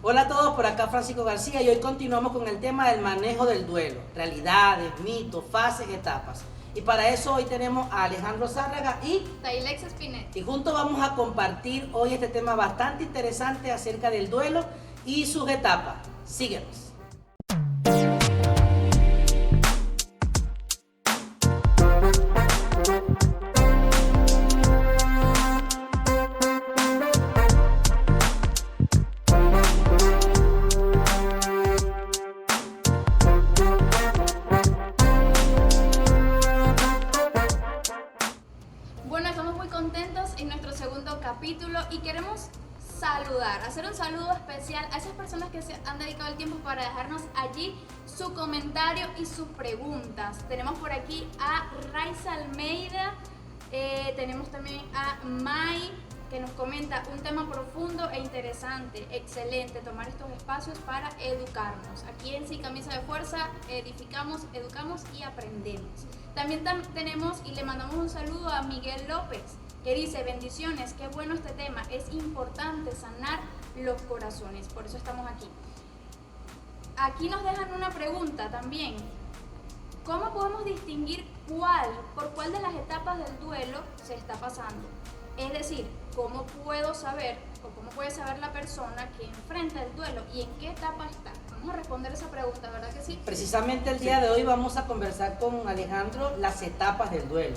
Hola a todos, por acá Francisco García y hoy continuamos con el tema del manejo del duelo, realidades, mitos, fases, etapas. Y para eso hoy tenemos a Alejandro Zárraga y Tailex Spinet. Y juntos vamos a compartir hoy este tema bastante interesante acerca del duelo y sus etapas. Síguenos. Bueno, estamos muy contentos en nuestro segundo capítulo y queremos hacer un saludo especial a esas personas que se han dedicado el tiempo para dejarnos allí su comentario y sus preguntas. Tenemos por aquí a Raiza Almeida, tenemos también a Mai, que nos comenta un tema profundo e interesante, excelente, tomar estos espacios para educarnos. Aquí en Sin Camisa de Fuerza edificamos, educamos y aprendemos. También tenemos y le mandamos un saludo a Miguel López, que dice: bendiciones, qué bueno este tema, es importante sanar los corazones, por eso estamos aquí. Aquí nos dejan una pregunta también: ¿cómo podemos distinguir por cuál de las etapas del duelo se está pasando? Es decir, ¿cómo puedo saber o cómo puede saber la persona que enfrenta el duelo y en qué etapa está? Vamos a responder esa pregunta, ¿verdad que sí? Precisamente el día de hoy vamos a conversar con Alejandro las etapas del duelo.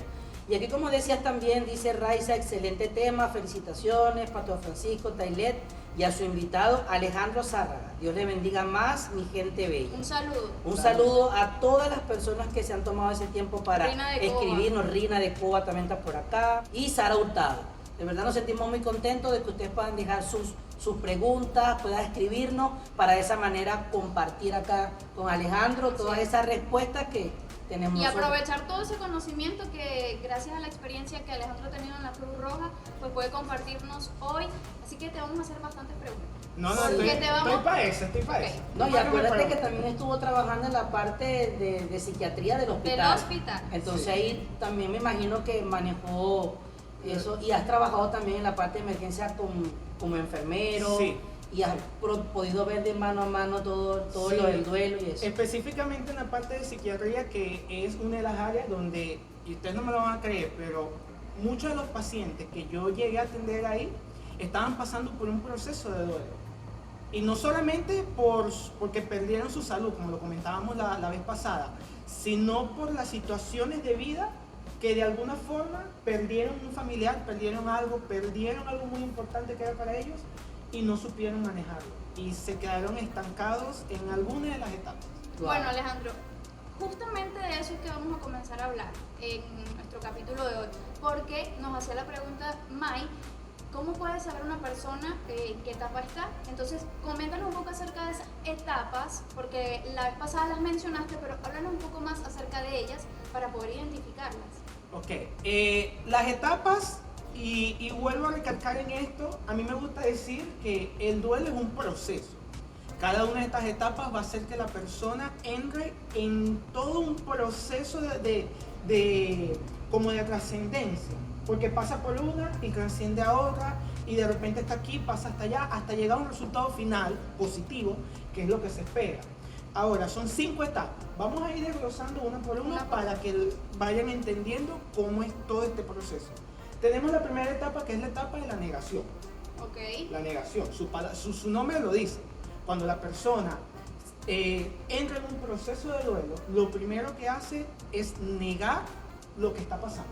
Y aquí, como decías también, dice Raiza, excelente tema, felicitaciones, Pastor Francisco, Tailet y a su invitado Alejandro Zárraga. Dios le bendiga más, mi gente bella. Un saludo. Un saludo a todas las personas que se han tomado ese tiempo para escribirnos. Rina de Coba también está por acá. Y Sara Hurtado. De verdad nos sentimos muy contentos de que ustedes puedan dejar sus preguntas, puedan escribirnos para de esa manera compartir acá con Alejandro todas esas respuestas que tenemos. Y aprovechar todo ese conocimiento que gracias a la experiencia que Alejandro ha tenido en la Cruz Roja, pues puede compartirnos hoy. Así que te vamos a hacer bastantes preguntas. Estoy para eso. No, y acuérdate que también estuvo trabajando en la parte de psiquiatría del hospital. Del hospital. Entonces ahí también me imagino que manejó eso, y has trabajado también en la parte de emergencia como enfermero. Sí. Y has podido ver de mano a mano todo Sí. lo del duelo y eso. Específicamente en la parte de psiquiatría, que es una de las áreas donde, y ustedes no me lo van a creer, pero muchos de los pacientes que yo llegué a atender ahí estaban pasando por un proceso de duelo. Y no solamente porque perdieron su salud, como lo comentábamos la vez pasada, sino por las situaciones de vida que de alguna forma perdieron un familiar, perdieron algo muy importante que era para ellos y no supieron manejarlo. Y se quedaron estancados en alguna de las etapas. Wow. Bueno, Alejandro, justamente de eso es que vamos a comenzar a hablar en nuestro capítulo de hoy, porque nos hacía la pregunta Mai: ¿cómo puede saber una persona en qué etapa está? Entonces, coméntanos un poco acerca de esas etapas, porque la vez pasada las mencionaste, pero háblanos un poco más acerca de ellas para poder identificarlas. Ok, las etapas, y vuelvo a recalcar en esto, a mí me gusta decir que el duelo es un proceso. Cada una de estas etapas va a hacer que la persona entre en todo un proceso como de trascendencia, porque pasa por una y trasciende a otra, y de repente está aquí, pasa hasta allá, hasta llegar a un resultado final positivo, que es lo que se espera. Ahora, son 5 etapas. Vamos a ir desglosando una por una para que vayan entendiendo cómo es todo este proceso. Tenemos la primera etapa, que es la etapa de la negación. Ok. La negación, su nombre lo dice. Cuando la persona entra en un proceso de duelo, lo primero que hace es negar lo que está pasando.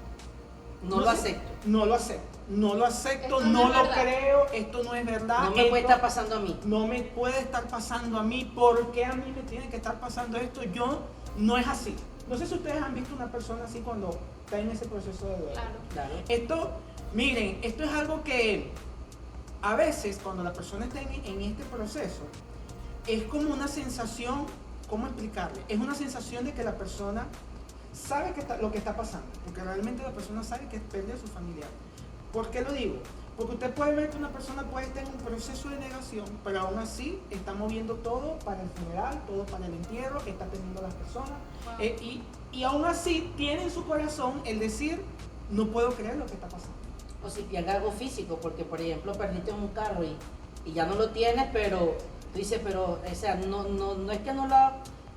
No lo acepto. No lo acepto, Esto no no es lo verdad. creo, esto no es verdad. No me puede estar pasando a mí. No me puede estar pasando a mí. ¿Por qué a mí me tiene que estar pasando esto? Yo no es así. No sé si ustedes han visto una persona así cuando está en ese proceso de duelo. Claro. Esto, miren, esto es algo que a veces cuando la persona está en este proceso, es como una sensación, ¿cómo explicarle? Es una sensación de que la persona sabe lo que está pasando, porque realmente la persona sabe que pierde a su familiar. ¿Por qué lo digo? Porque usted puede ver que una persona puede estar en un proceso de negación, pero aún así está moviendo todo para el funeral, todo para el entierro, está atendiendo a las personas. Wow. Y aún así tiene en su corazón el decir, no puedo creer lo que está pasando. O si pierde algo físico, porque por ejemplo perdiste un carro y ya no lo tienes, pero Tú dices, pero, o sea, no es que no la,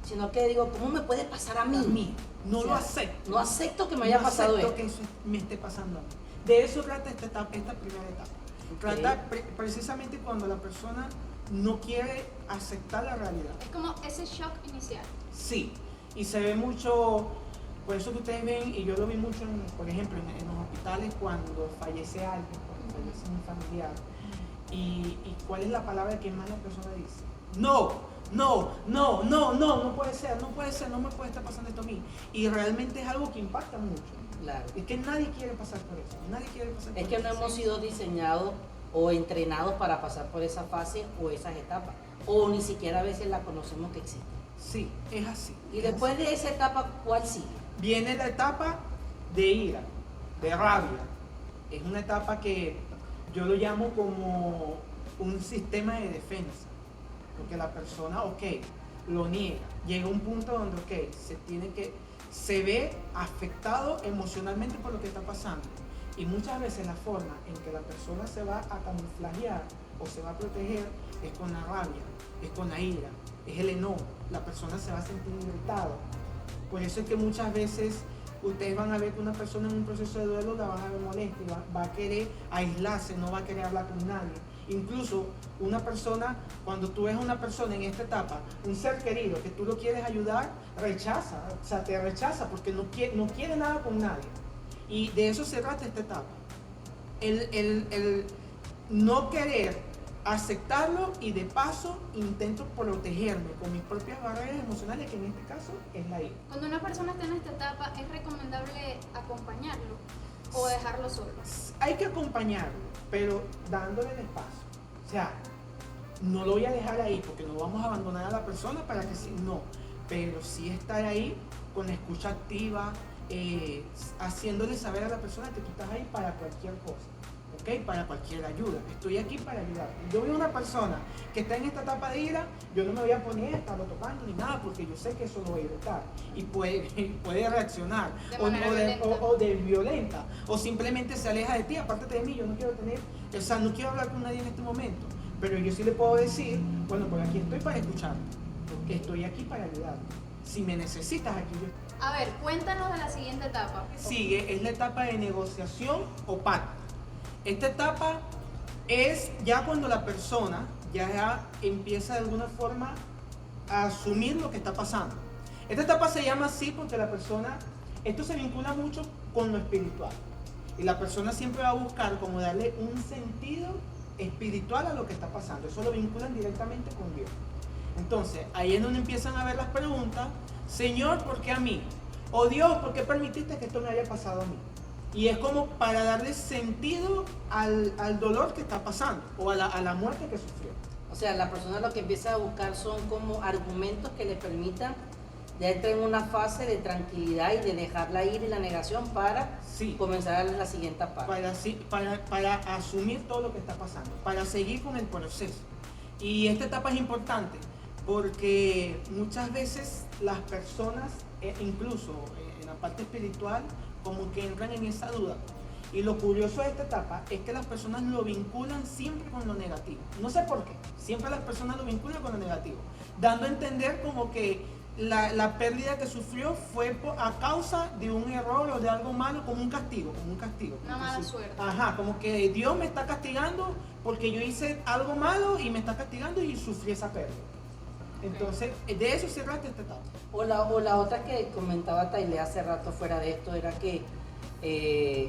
sino que digo, ¿cómo me puede pasar a mí? A mí. No O sea, lo acepto. No acepto que me haya pasado esto. esto. Que eso me esté pasando a mí. De eso trata esta primera etapa. Okay. Trata precisamente cuando la persona no quiere aceptar la realidad. Es como ese shock inicial. Sí, y se ve mucho, por eso que ustedes ven, y yo lo vi mucho, por ejemplo, en los hospitales cuando fallece alguien, cuando fallece un familiar, y cuál es la palabra que más la persona dice. No puede ser, no me puede estar pasando esto a mí. Y realmente es algo que impacta mucho. Claro. Es que nadie quiere pasar por eso, nadie quiere pasar por Es que eso. no hemos sido diseñados o entrenados para pasar por esa fase o esas etapas. O ni siquiera a veces la conocemos que existe. Sí, es así. Y después de esa etapa, ¿cuál sigue? Viene la etapa de ira, de rabia. Es una etapa que yo lo llamo como un sistema de defensa. Porque la persona, lo niega. Llega un punto donde, se ve afectado emocionalmente por lo que está pasando. Y muchas veces la forma en que la persona se va a camuflajear o se va a proteger es con la rabia, es con la ira, es el enojo. La persona se va a sentir irritada. Por eso es que muchas veces ustedes van a ver que una persona en un proceso de duelo la van a ver molesta y va a querer aislarse, no va a querer hablar con nadie. Incluso una persona, cuando tú ves a una persona en esta etapa, un ser querido que tú lo quieres ayudar, te rechaza porque no quiere nada con nadie. Y de eso se trata esta etapa. El no querer aceptarlo y de paso intento protegerme con mis propias barreras emocionales, que en este caso es la ira. Cuando una persona está en esta etapa, ¿es recomendable acompañarlo o dejarlo solo? Hay que acompañarlo, pero dándole el espacio. O sea, no lo voy a dejar ahí porque no vamos a abandonar a la persona para que sí, no. Pero sí estar ahí con la escucha activa, haciéndole saber a la persona que tú estás ahí para cualquier cosa. ¿Ok? Para cualquier ayuda. Estoy aquí para ayudar. Yo veo una persona que está en esta etapa de ira, yo no me voy a poner a estarlo tocando ni nada porque yo sé que eso lo va a irritar y puede reaccionar de violenta o simplemente se aleja de ti, apártate de mí, yo no quiero no quiero hablar con nadie en este momento, pero yo sí le puedo decir, bueno, pues aquí estoy para escucharte, porque estoy aquí para ayudarte. Si me necesitas, aquí yo estoy. A ver, cuéntanos de la siguiente etapa. Sigue, es la etapa de negociación o pacto. Esta etapa es ya cuando la persona ya empieza de alguna forma a asumir lo que está pasando. Esta etapa se llama así porque la persona, esto se vincula mucho con lo espiritual. Y la persona siempre va a buscar como darle un sentido espiritual a lo que está pasando. Eso lo vinculan directamente con Dios. Entonces, ahí es donde empiezan a ver las preguntas. Señor, ¿por qué a mí? O Dios, ¿por qué permitiste que esto me haya pasado a mí? Y es como para darle sentido al dolor que está pasando o a la muerte que sufrió. O sea, la persona lo que empieza a buscar son como argumentos que le permitan ya entrar en una fase de tranquilidad y de dejar la ira y la negación para comenzar a la siguiente parte. Para asumir todo lo que está pasando, para seguir con el proceso. Y esta etapa es importante porque muchas veces las personas, incluso en la parte espiritual, como que entran en esa duda. Y lo curioso de esta etapa es que las personas lo vinculan siempre con lo negativo. No sé por qué, siempre las personas lo vinculan con lo negativo, dando a entender como que la pérdida que sufrió fue a causa de un error o de algo malo, como un castigo. Una mala suerte. Ajá, como que Dios me está castigando porque yo hice algo malo y me está castigando y sufrí esa pérdida. Entonces, de eso se trata esta etapa. O la otra que comentaba Taile hace rato fuera de esto era que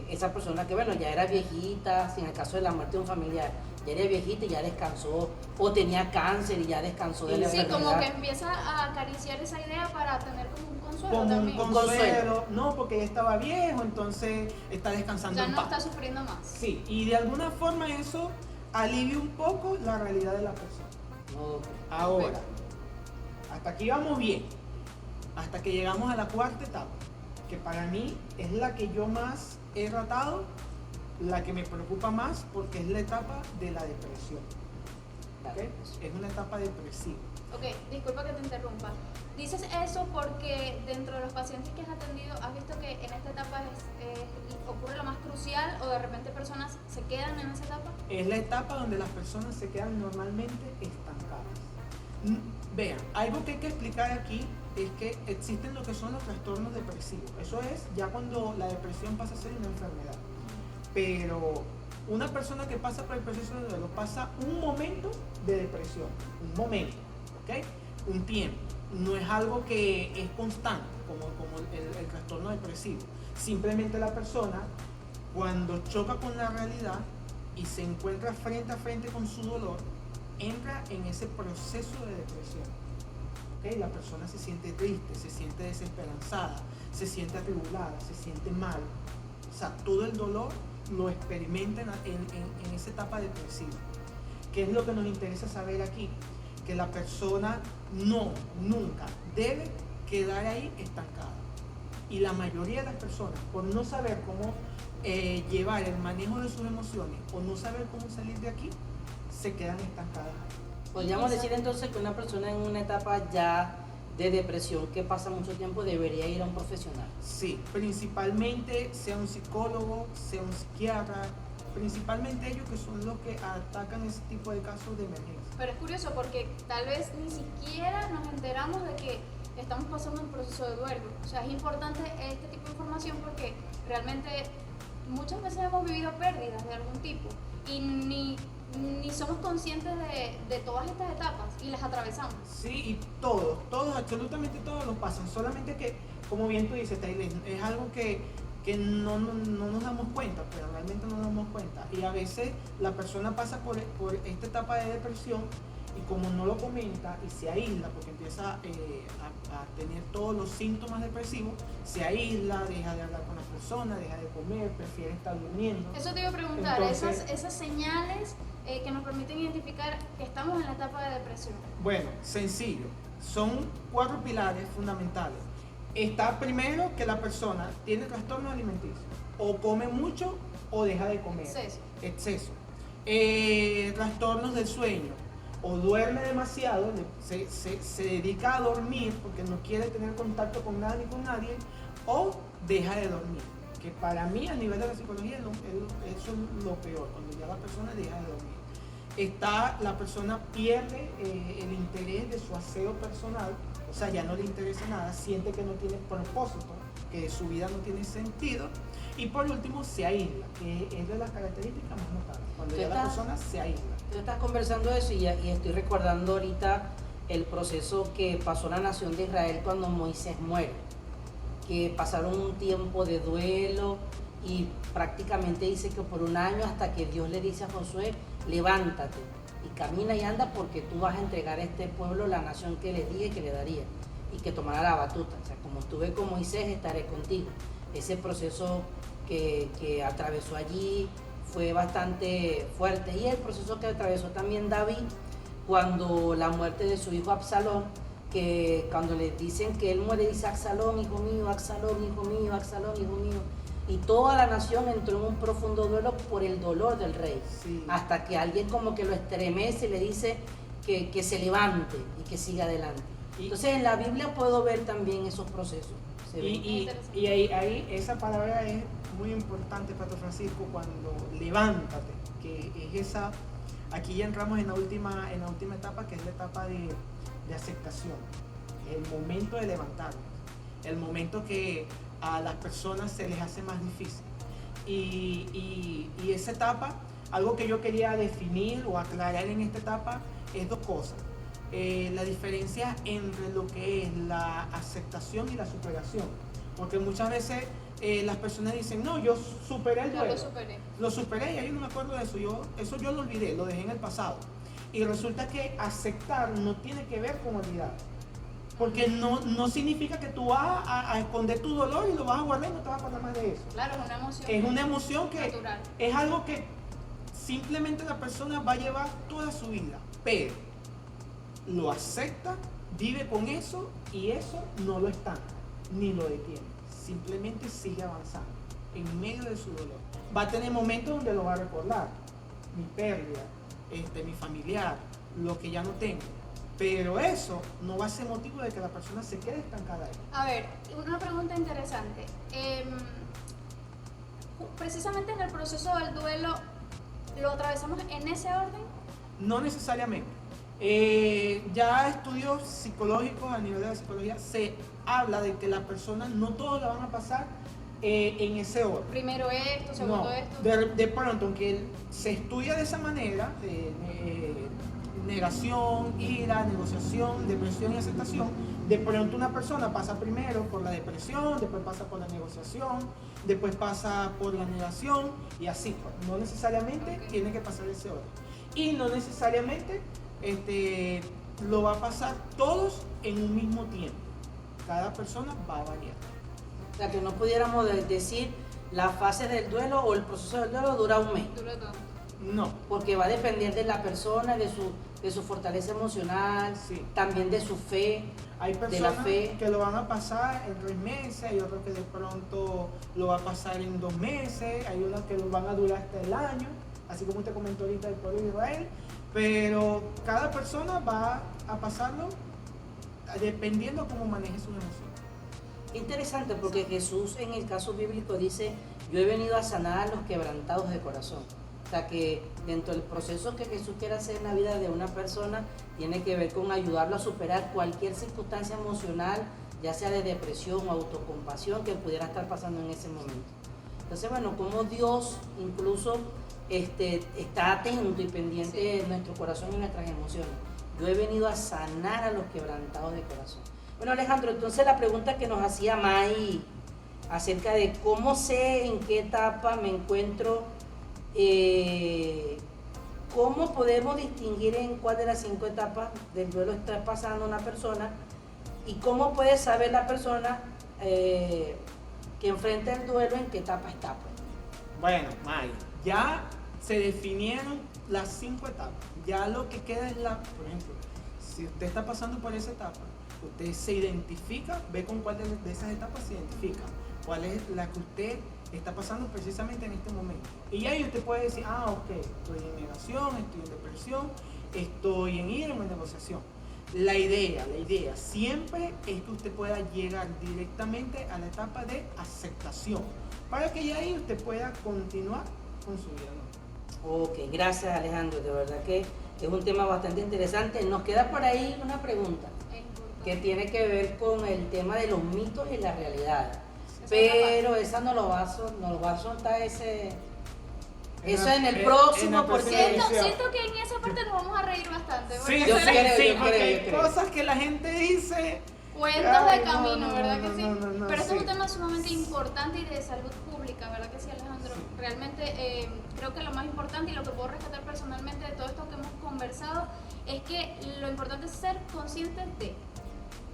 esa persona que, bueno, ya era viejita, si en el caso de la muerte de un familiar, ya era viejita y ya descansó, o tenía cáncer y ya descansó de la enfermedad. Sí, como que empieza a acariciar esa idea para tener como un consuelo como también. un consuelo, no, porque ya estaba viejo, entonces está descansando Ya en no paz. está sufriendo más. Sí, y de alguna forma eso alivia un poco la realidad de la persona. Ahora, hasta aquí vamos bien, hasta que llegamos a la cuarta etapa, que para mí es la que yo más he tratado, la que me preocupa más, porque es la etapa de la depresión. ¿Okay? Es una etapa depresiva. Ok, disculpa que te interrumpa. Dices eso porque dentro de los pacientes que has atendido, ¿has visto que en esta etapa ocurre lo más crucial o de repente personas se quedan en esa etapa? Es la etapa donde las personas se quedan normalmente estancadas. Vean, algo que hay que explicar aquí es que existen lo que son los trastornos depresivos. Eso es ya cuando la depresión pasa a ser una enfermedad. Pero una persona que pasa por el proceso de duelo pasa un momento de depresión, un momento, ¿ok? Un tiempo. No es algo que es constante, como el trastorno depresivo. Simplemente la persona, cuando choca con la realidad y se encuentra frente a frente con su dolor, entra en ese proceso de depresión. ¿Okay? La persona se siente triste, se siente desesperanzada, se siente atribulada, se siente mal. O sea, todo el dolor lo experimenta en esa etapa depresiva. ¿Qué es lo que nos interesa saber aquí? Que la persona nunca debe quedar ahí estancada. Y la mayoría de las personas, por no saber cómo llevar el manejo de sus emociones o no saber cómo salir de aquí, se quedan estancadas. Podríamos decir entonces que una persona en una etapa ya de depresión que pasa mucho tiempo debería ir a un profesional. Sí, principalmente sea un psicólogo, sea un psiquiatra, principalmente ellos que son los que atacan ese tipo de casos de emergencia. Pero es curioso porque tal vez ni siquiera nos enteramos de que estamos pasando un proceso de duelo. O sea, es importante este tipo de información porque realmente muchas veces hemos vivido pérdidas de algún tipo y ni somos conscientes de todas estas etapas y las atravesamos. Sí, y todos, absolutamente todos los pasan, solamente que, como bien tú dices, Taylor, es algo que no nos damos cuenta, pero realmente no nos damos cuenta. Y a veces la persona pasa por esta etapa de depresión y como no lo comenta y se aísla, porque empieza a tener todos los síntomas depresivos, se aísla, deja de hablar con las personas, deja de comer, prefiere estar durmiendo. Eso te iba a preguntar, entonces, esas señales que nos permiten identificar que estamos en la etapa de depresión. Bueno, sencillo, son 4 pilares fundamentales. Está primero que la persona tiene trastorno alimenticio, o come mucho o deja de comer. Exceso. Trastornos del sueño, o duerme demasiado, se dedica a dormir porque no quiere tener contacto con nada ni con nadie, o deja de dormir. Que para mí a nivel de la psicología eso es lo peor, cuando ya la persona deja de dormir. La persona pierde el interés de su aseo personal, o sea, ya no le interesa nada, siente que no tiene propósito, que su vida no tiene sentido. Y por último, se aísla, que es de las características más notables, cuando ya la persona se aísla. Tú estás conversando de eso y estoy recordando ahorita el proceso que pasó la nación de Israel cuando Moisés muere, que pasaron un tiempo de duelo y prácticamente dice que por un año hasta que Dios le dice a Josué, levántate y camina y anda porque tú vas a entregar a este pueblo la nación que le dije que le daría y que tomara la batuta. O sea, como estuve con Moisés, estaré contigo. Ese proceso que atravesó allí fue bastante fuerte y el proceso que atravesó también David cuando la muerte de su hijo Absalón, que cuando le dicen que él muere dice Absalón, hijo mío, Absalón, hijo mío, Absalón, hijo mío. Y toda la nación entró en un profundo duelo por el dolor del rey. Sí. Hasta que alguien como que lo estremece y le dice que se levante y que siga adelante. Entonces en la Biblia puedo ver también esos procesos. Y ahí esa palabra es muy importante, Pastor Francisco, cuando levántate, que es esa, aquí ya entramos en la última etapa, que es la etapa de aceptación, el momento de levantarnos, el momento que a las personas se les hace más difícil. Y esa etapa, algo que yo quería definir o aclarar en esta etapa es 2 cosas. La diferencia entre lo que es la aceptación y la superación. Porque muchas veces las personas dicen, no, yo superé el duelo. Lo superé y ahí no me acuerdo de eso. Eso yo lo olvidé, lo dejé en el pasado. Y resulta que aceptar no tiene que ver con olvidar. Porque no significa que tú vas a esconder tu dolor y lo vas a guardar y no te vas a acordar más de eso. Claro, es una emoción. Es una emoción que natural. Es algo que simplemente la persona va a llevar toda su vida. Pero lo acepta, vive con eso y eso no lo estanca ni lo detiene. Simplemente sigue avanzando en medio de su dolor. Va a tener momentos donde lo va a recordar. Mi pérdida, mi familiar, lo que ya no tengo. Pero eso no va a ser motivo de que la persona se quede estancada ahí. A ver, una pregunta interesante. Precisamente en el proceso del duelo, ¿lo atravesamos en ese orden? No necesariamente. Ya estudios psicológicos a nivel de la psicología se habla de que las personas no todos la van a pasar en ese orden. Primero esto, segundo No, esto. de pronto, aunque se estudia de esa manera, negación, ira, negociación, depresión y aceptación, de pronto una persona pasa primero por la depresión, después pasa por la negociación, después pasa por la negación y así, pues. No necesariamente tiene que pasar ese orden. Y no necesariamente lo va a pasar todos en un mismo tiempo. Cada persona va a variar. O sea, que no pudiéramos decir la fase del duelo o el proceso del duelo dura un mes. Dura todo. No. Porque va a depender de la persona, de su fortaleza emocional, Sí. también de su fe, Hay de la personas fe. que lo van a pasar en 3 meses, hay otros que de pronto lo va a pasar en 2 meses, hay unos que lo van a durar hasta el año, así como usted comentó ahorita del pueblo de Israel, pero cada persona va a pasarlo dependiendo cómo maneje sus emociones. Interesante, porque Jesús en el caso bíblico dice, yo he venido a sanar a los quebrantados de corazón. O sea que dentro del proceso que Jesús quiere hacer en la vida de una persona, tiene que ver con ayudarlo a superar cualquier circunstancia emocional, ya sea de depresión o autocompasión que pudiera estar pasando en ese momento. Entonces, bueno, como Dios incluso está atento y pendiente de nuestro corazón y nuestras emociones. Yo he venido a sanar a los quebrantados de corazón. Bueno, Alejandro, entonces la pregunta que nos hacía May acerca de cómo sé en qué etapa me encuentro, cómo podemos distinguir en cuál de las 5 etapas del duelo está pasando una persona y cómo puede saber la persona que enfrenta el duelo en qué etapa está. Pues. Bueno, May, ya se definieron las 5 etapas. Ya lo que queda es por ejemplo, si usted está pasando por esa etapa, usted se identifica, ve con cuál de esas etapas se identifica, cuál es la que usted está pasando precisamente en este momento. Y ahí usted puede decir, ok, estoy en negación, estoy en depresión, estoy en ira, en negociación. La idea siempre es que usted pueda llegar directamente a la etapa de aceptación, para que ya ahí usted pueda continuar con su vida. Ok, gracias Alejandro, de verdad que es un tema bastante interesante. Nos queda por ahí una pregunta que tiene que ver con el tema de los mitos y la realidad. Pero esa no lo va a soltar eso en el próximo, porque siento que en esa parte nos vamos a reír bastante. Sí, yo creo, porque hay cosas que la gente dice. Cuentos de camino, ¿verdad que sí? No, Pero este es un tema sumamente importante y de salud pública, ¿verdad que sí, Alejandro? Sí. Realmente creo que lo más importante y lo que puedo rescatar personalmente de todo esto que hemos conversado es que lo importante es ser conscientes de,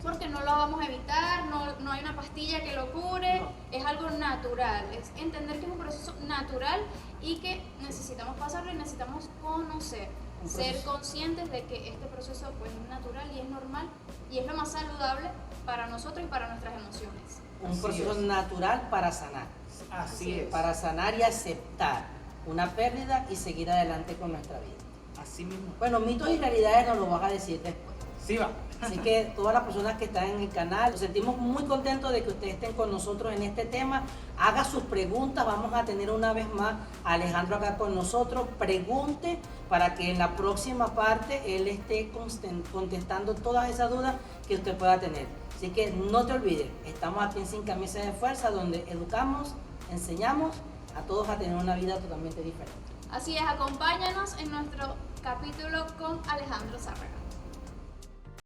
porque no lo vamos a evitar, no hay una pastilla que lo cure, es algo natural, es entender que es un proceso natural y que necesitamos pasarlo y necesitamos conocer, ser conscientes de que este proceso pues, es natural y es normal y es lo más saludable para nosotros y para nuestras emociones. un proceso natural para sanar. Así es. Para sanar y aceptar una pérdida y seguir adelante con nuestra vida. Así mismo. Bueno, mitos y realidades nos lo vas a decir después. Sí va. Así que todas las personas que están en el canal, nos sentimos muy contentos de que ustedes estén con nosotros en este tema. Haga sus preguntas, vamos a tener una vez más a Alejandro acá con nosotros. Pregunte para que en la próxima parte él esté contestando todas esas dudas que usted pueda tener. Así que no te olvides, estamos aquí en Sin Camisa de Fuerza, donde educamos, enseñamos a todos a tener una vida totalmente diferente. Así es, acompáñanos en nuestro capítulo con Alejandro Zárraga.